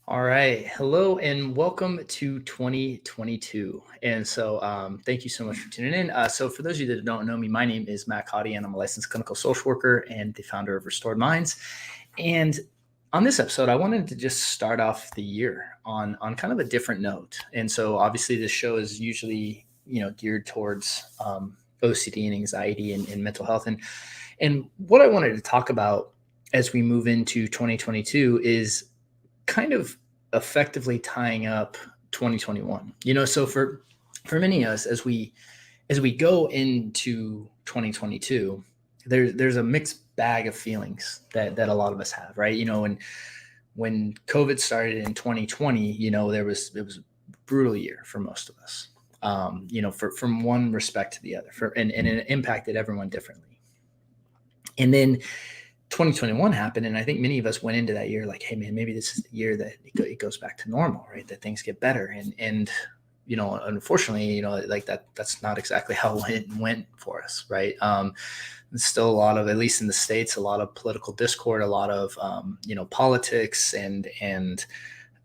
All right. Hello and welcome to 2022. Thank you so much for tuning in. So, for those of you that don't know me, my name is Matt Cotty, and I'm a licensed clinical social worker and the founder of Restored Minds. And on this episode, I wanted to just start off the year on kind of a different note. And so, obviously, this show is usually geared towards OCD and anxiety and mental health. And what I wanted to talk about as we move into 2022 is kind of effectively tying up 2021. So for many of us as we go into 2022, there's a mixed bag of feelings that a lot of us have, right? When COVID started in 2020, it was a brutal year for most of us. From one respect to the other, and it impacted everyone differently. And then 2021 happened, and I think many of us went into that year like, hey man, maybe this is the year that it goes back to normal, right? That things get better. And unfortunately, like that's not exactly how it went for us, right? There's still a lot of, at least in the States, a lot of political discord, a lot of politics and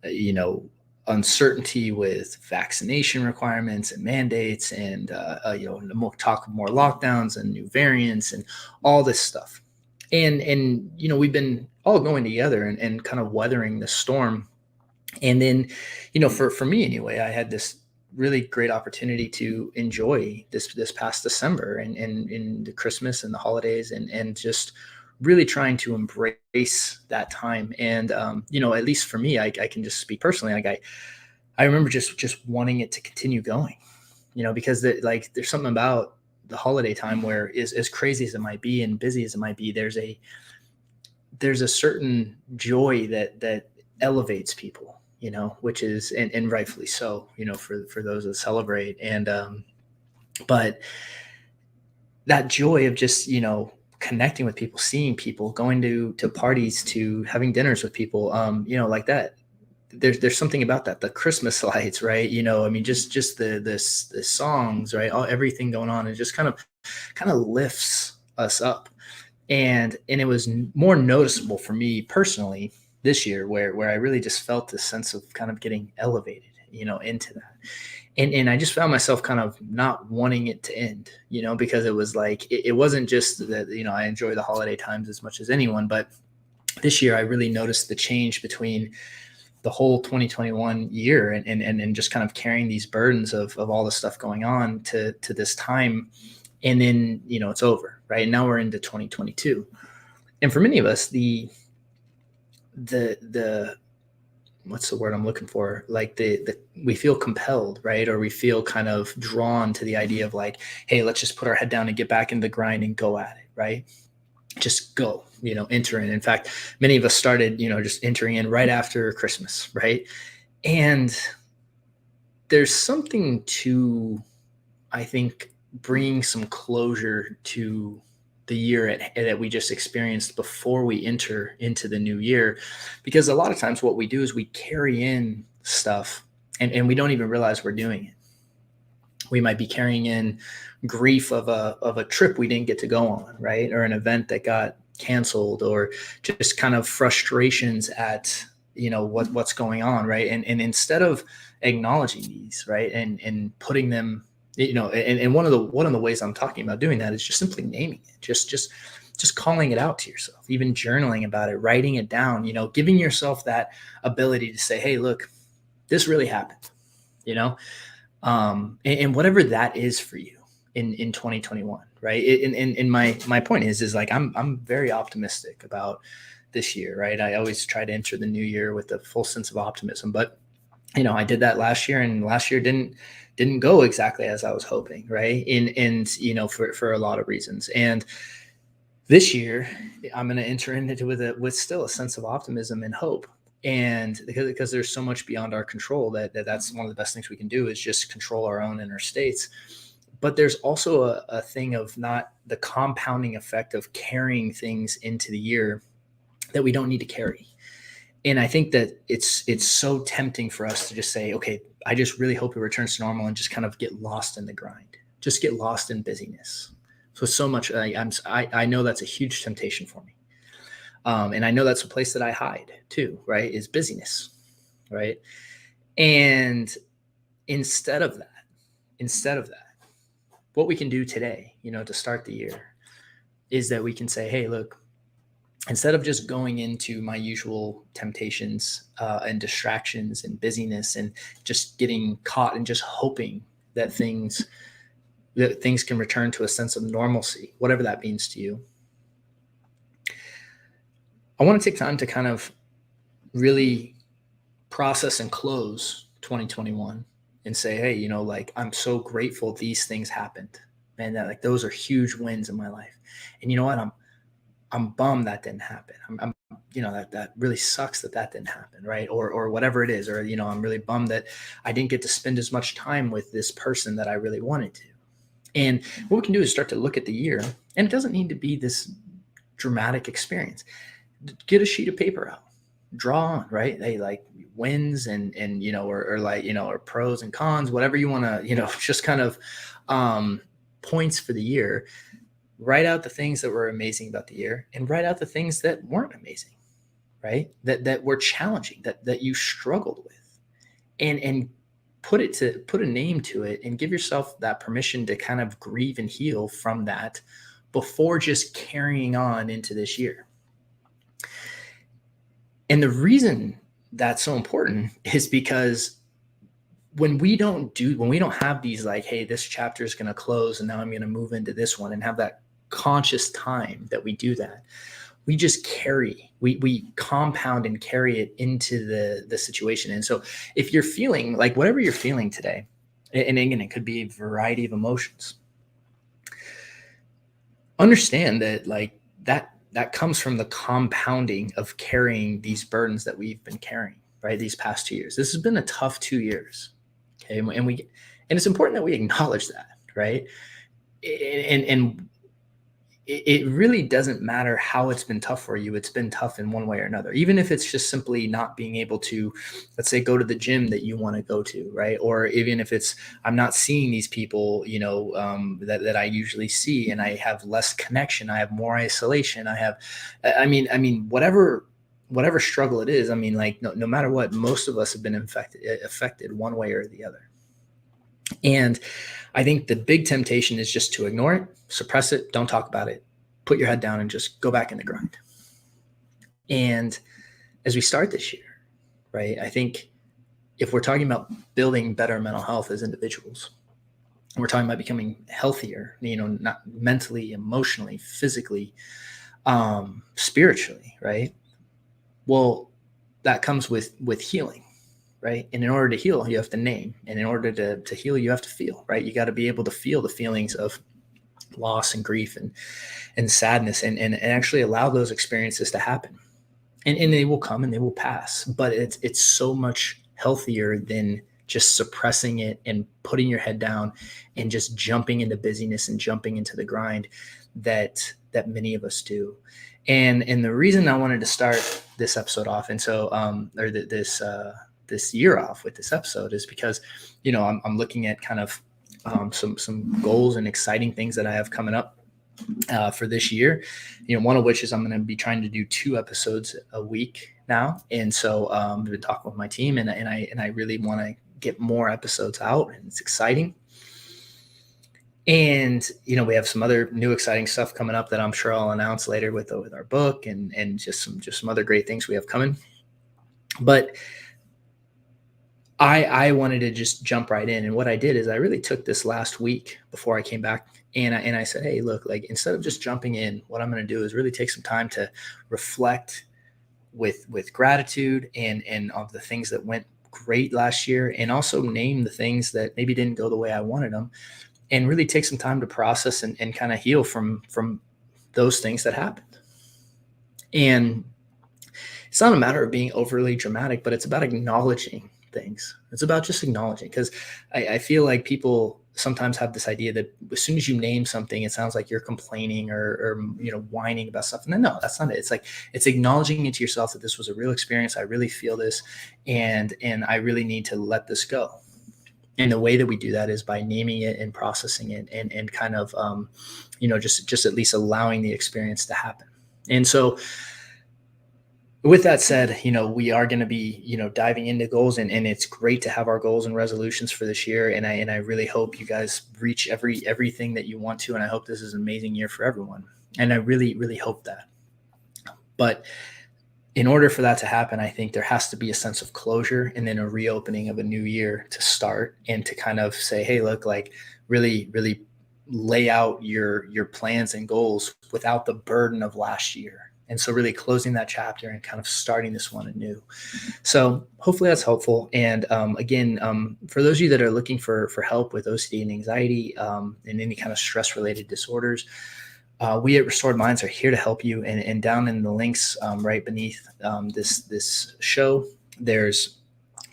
you know uncertainty with vaccination requirements and mandates, and talk of more lockdowns and new variants and all this stuff. And we've been all going together and kind of weathering the storm. And then for me anyway, I had this really great opportunity to enjoy this past December and in the Christmas and the holidays, and just really trying to embrace that time. And at least for me, I can just speak personally. Like I remember just wanting it to continue going, because there's something about the holiday time where, as crazy as it might be and busy as it might be, there's a certain joy that elevates people, which is, and rightfully so, for those that celebrate. And but that joy of just connecting with people, seeing people, going to parties, to having dinners with people, like that, there's something about that, the Christmas lights, right? I mean, just the songs, right? Everything going on, it just kind of lifts us up. And it was more noticeable for me personally this year, where I really just felt this sense of kind of getting elevated, into that. And I just found myself kind of not wanting it to end, because it was like, it wasn't just that, I enjoy the holiday times as much as anyone, but this year I really noticed the change between the whole 2021 year and just kind of carrying these burdens of all the stuff going on to this time. And then, it's over, right? And now we're into 2022. And for many of us, the what's the word I'm looking for? Like the we feel compelled, right? Or we feel kind of drawn to the idea of like, hey, let's just put our head down and get back in the grind and go at it, right? Just go, enter in. In fact, many of us started, just entering in right after Christmas, right? And there's something to, I think, bringing some closure to the year that we just experienced before we enter into the new year. Because a lot of times what we do is we carry in stuff, and we don't even realize we're doing it. We might be carrying in grief of a trip we didn't get to go on, right? Or an event that got canceled, or just kind of frustrations at what's going on, right? And instead of acknowledging these, right, and putting them, and one of the ways I'm talking about doing that is just simply naming it, just calling it out to yourself, even journaling about it, writing it down, giving yourself that ability to say, hey, look, this really happened, you know and whatever that is for you in 2021, right? And my point is like, I'm very optimistic about this year, right? I always try to enter the new year with a full sense of optimism, but I did that last year, and last year didn't go exactly as I was hoping, right? And for a lot of reasons. And this year I'm going to enter into with still a sense of optimism and hope. And because there's so much beyond our control, that's one of the best things we can do, is just control our own inner states. But there's also a thing of not the compounding effect of carrying things into the year that we don't need to carry. And I think that it's so tempting for us to just say, okay, I just really hope it returns to normal, and just kind of get lost in the grind, just get lost in busyness. So much, I know that's a huge temptation for me. And I know that's a place that I hide too, right? Is busyness. right? And instead of that, what we can do today, to start the year is that we can say, hey, look, instead of just going into my usual temptations and distractions and busyness and just getting caught and just hoping that things can return to a sense of normalcy, whatever that means to you, I want to take time to kind of really process and close 2021 and say, hey, like, I'm so grateful these things happened, man. That, like, those are huge wins in my life. And you know what? I'm bummed that didn't happen. I'm that really sucks that didn't happen, right? Or whatever it is. Or, I'm really bummed that I didn't get to spend as much time with this person that I really wanted to. And what we can do is start to look at the year, and it doesn't need to be this dramatic experience. Get a sheet of paper out, draw on, right? They like wins and or like, or pros and cons, whatever you want to, just kind of points for the year. Write out the things that were amazing about the year and write out the things that weren't amazing, right? That were challenging, that you struggled with, and put a name to it and give yourself that permission to kind of grieve and heal from that before just carrying on into this year. And the reason that's so important is because when we don't have these, like, hey, this chapter is going to close and now I'm going to move into this one, and have that conscious time that we do that, we just we compound and carry it into the situation. And so if you're feeling like whatever you're feeling today, and again, it could be a variety of emotions, understand that, like, that comes from the compounding of carrying these burdens that we've been carrying, right? These past 2 years. This has been a tough 2 years. Okay. And it's important that we acknowledge that, right? And it really doesn't matter how it's been tough for you. It's been tough in one way or another, even if it's just simply not being able to, let's say, go to the gym that you want to go to, right? Or even if it's, I'm not seeing these people, that I usually see, and I have less connection, I have more isolation, I mean, whatever struggle it is, like, no matter what, most of us have been affected one way or the other. And I think the big temptation is just to ignore it, suppress it, don't talk about it, put your head down and just go back in the grind. And as we start this year, right, I think if we're talking about building better mental health as individuals, we're talking about becoming healthier, not mentally, emotionally, physically, spiritually, right? Well, that comes with healing. Right. And in order to heal, you have to name. And in order to heal, you have to feel, right? You got to be able to feel the feelings of loss and grief and sadness and actually allow those experiences to happen. And they will come and they will pass. But it's so much healthier than just suppressing it and putting your head down and just jumping into busyness and jumping into the grind that many of us do. And the reason I wanted to start this episode off, and so this year off with this episode, is because, I'm looking at kind of some goals and exciting things that I have coming up for this year. One of which is I'm going to be trying to do 2 episodes a week now. And so I've been talking with my team, and I really want to get more episodes out, and it's exciting. And, we have some other new exciting stuff coming up that I'm sure I'll announce later with our book and just some other great things we have coming. But I wanted to just jump right in. And what I did is I really took this last week before I came back, and I said, hey, look, like, instead of just jumping in, what I'm going to do is really take some time to reflect with gratitude and of the things that went great last year, and also name the things that maybe didn't go the way I wanted them, and really take some time to process and kind of heal from those things that happened. And it's not a matter of being overly dramatic, but it's about acknowledging things. It's about just acknowledging, because I feel like people sometimes have this idea that as soon as you name something, it sounds like you're complaining or whining about stuff. And then, no, that's not it. It's like, it's acknowledging it to yourself that this was a real experience. I really feel this, and I really need to let this go. And the way that we do that is by naming it and processing it and kind of, just at least allowing the experience to happen. And so with that said, we are going to be, diving into goals, and it's great to have our goals and resolutions for this year. And I really hope you guys reach everything that you want to. And I hope this is an amazing year for everyone. And I really, really hope that. But in order for that to happen, I think there has to be a sense of closure and then a reopening of a new year to start and to kind of say, hey, look, like really, really lay out your plans and goals without the burden of last year. And so really closing that chapter and kind of starting this one anew. So hopefully that's helpful. And again, for those of you that are looking for help with OCD and anxiety and any kind of stress related disorders, we at Restored Minds are here to help you. And down in the links right beneath this show,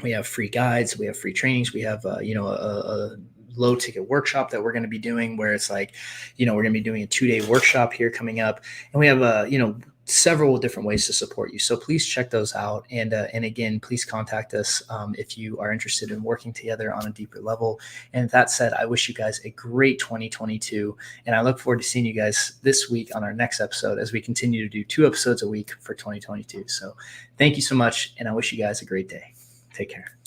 we have free guides, we have free trainings, we have a low ticket workshop that we're going to be doing, where it's like, we're going to be doing a 2-day workshop here coming up, and we have several different ways to support you. So please check those out. And again, please contact us if you are interested in working together on a deeper level. And that said, I wish you guys a great 2022. And I look forward to seeing you guys this week on our next episode as we continue to do 2 episodes a week for 2022. So thank you so much. And I wish you guys a great day. Take care.